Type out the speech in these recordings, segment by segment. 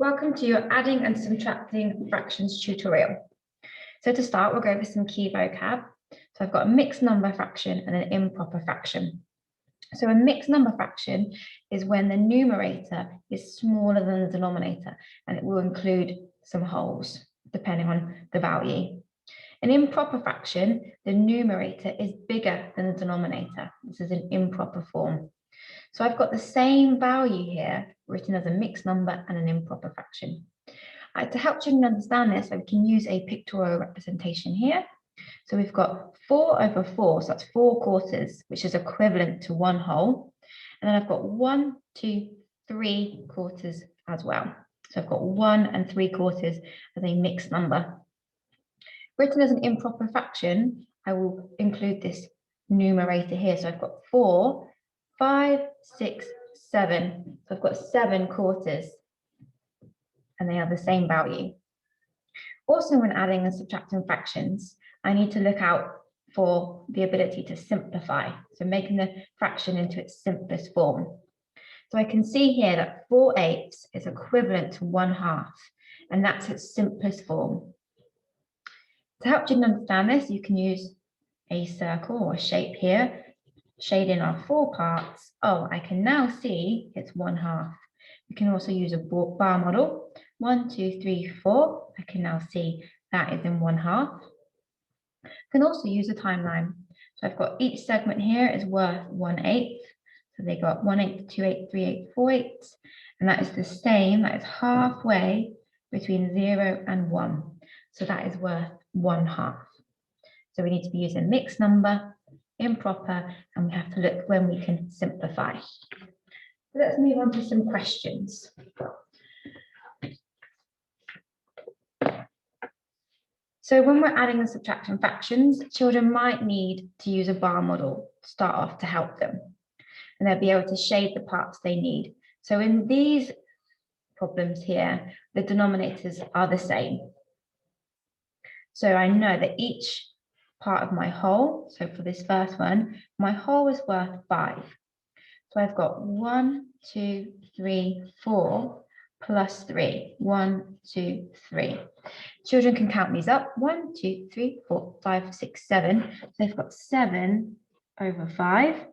Welcome to your adding and subtracting fractions tutorial. So to start, we'll go over some key vocab. So I've got a mixed number fraction and an improper fraction. So a mixed number fraction is when the numerator is smaller than the denominator, and it will include some wholes depending on the value. An improper fraction, the numerator is bigger than the denominator. This is an improper form. So I've got the same value here written as a mixed number and an improper fraction. To help children understand this, we can use a pictorial representation here. So we've got 4/4, so that's 4/4, which is equivalent to 1 whole. And then I've got 1, 2, 3/4 as well. So I've got 1 3/4 as a mixed number. Written as an improper fraction, I will include this numerator here. So I've got 4, 5, 6, 7. So I've got 7/4, and they are the same value. Also, when adding and subtracting fractions, I need to look out for the ability to simplify, so making the fraction into its simplest form. So I can see here that 4/8 is equivalent to 1/2, and that's its simplest form. To help you understand this, you can use a circle or a shape here, shading our 4 parts. Oh, I can now see it's 1/2. You can also use a bar model. 1, 2, 3, 4. I can now see that is in 1/2. You can also use a timeline. So I've got each segment here is worth 1/8. So they got 1/8, 2/8, 3/8, 4/8. And that is the same, that is halfway between 0 and 1. So that is worth 1/2. So we need to be using mixed number, improper, and we have to look when we can simplify. So let's move on to some questions. So when we're adding and subtracting fractions, children might need to use a bar model to start off to help them. And they'll be able to shade the parts they need. So in these problems here, the denominators are the same. So I know that each part of my whole, so for this first one, my whole is worth 5. So I've got 1, 2, 3, 4 plus 3. 1, 2, 3. Children can count these up. 1, 2, 3, 4, 5, 6, 7. So they've got 7/5.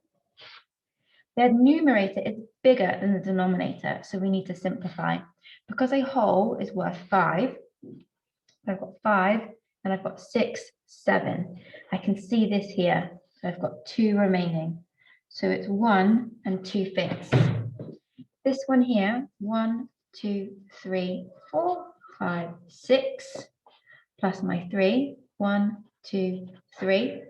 Their numerator is bigger than the denominator, so we need to simplify. Because a whole is worth 5, I've got 5, and I've got 6, 7. I can see this here. So I've got 2 remaining. So it's 1 2/5. This one here, 1, 2, 3, 4, 5, 6, plus my 3, 1, 2, 3.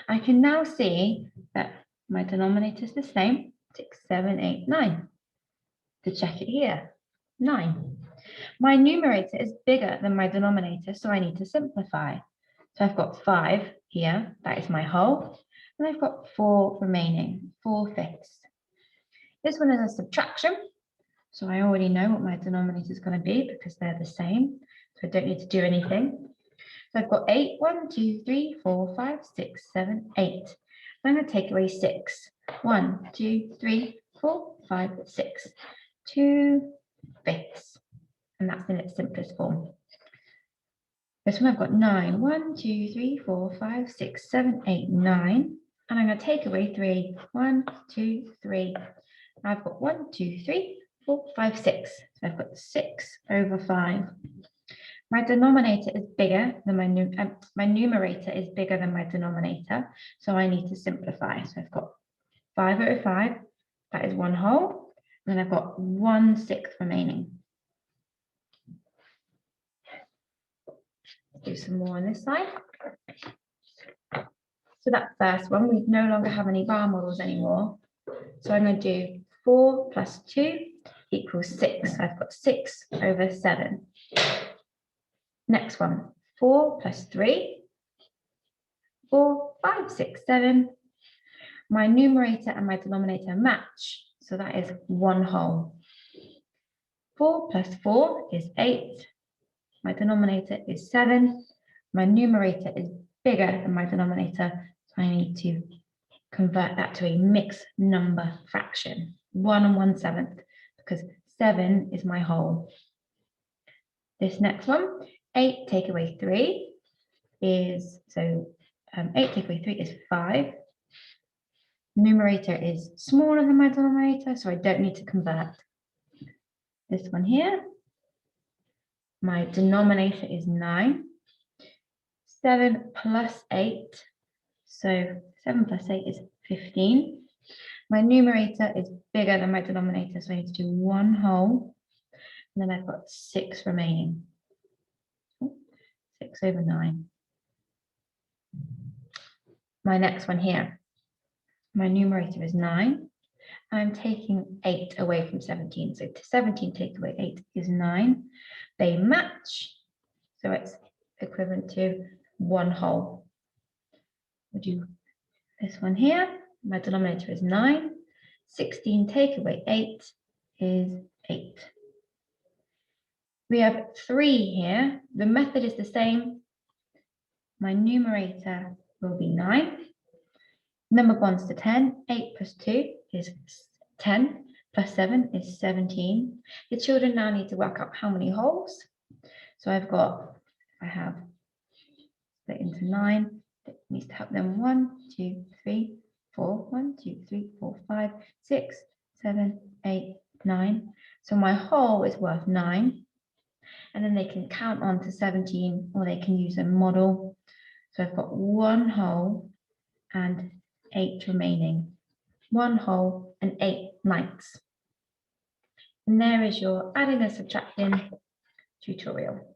I can now see that my denominator is the same, 6, 7, 8, 9. To check it here, 9. My numerator is bigger than my denominator, so I need to simplify. So I've got 5 here, that is my whole, and I've got 4 remaining, 4/5. This one is a subtraction, so I already know what my denominator is going to be because they're the same, so I don't need to do anything. So I've got 8, 1, 2, 3, 4, 5, 6, 7, 8. I'm going to take away 6. 1, 2, 3, 4, 5, 6. 2/5. And that's in its simplest form. This one I've got 9. 1, 2, 3, 4, 5, 6, 7, 8, 9. And I'm going to take away 3. 1, 2, 3. I've got 1, 2, 3, 4, 5, 6. So I've got 6/5. My denominator is bigger than my numerator is bigger than my denominator, so I need to simplify. So I've got 5/5, that is 1 whole, and then I've got 1/6 remaining. Let's do some more on this side. So that first one, we no longer have any bar models anymore. So I'm going to do 4 plus 2 equals 6. So I've got 6/7. Next one, 4 plus 3, 4, 5, 6, 7. My numerator and my denominator match, so that is 1 whole. 4 plus 4 is 8. My denominator is 7. My numerator is bigger than my denominator, so I need to convert that to a mixed number fraction, 1 1/7, because 7 is my whole. this next one, 8 take away 3 is, 8 take away 3 is 5. Numerator is smaller than my denominator, so I don't need to convert. This one here, my denominator is 9. 7 plus 8, so 7 plus 8 is 15. My numerator is bigger than my denominator, so I need to do 1 whole, and then I've got 6 remaining. 6 over 9. My next one here, my numerator is 9. I'm taking 8 away from 17, so 17 take away 8 is 9. They match, so it's equivalent to 1 whole. We'll do this one here. My denominator is 9. 16 take away 8 is 8. We have 3 here. The method is the same. My numerator will be 9. Number bonds to 10. 8 plus 2 is 10. Plus 7 is 17. The children now need to work out how many wholes. So I have split into 9. It needs to help them 1, 2, 3, 4. 1, 2, 3, 4, 5, 6, 7, 8, 9. So my whole is worth 9. And then they can count on to 17, or they can use a model. So I've got 1 whole and 8 remaining. 1 whole and 8 ninths. And there is your adding and subtracting tutorial.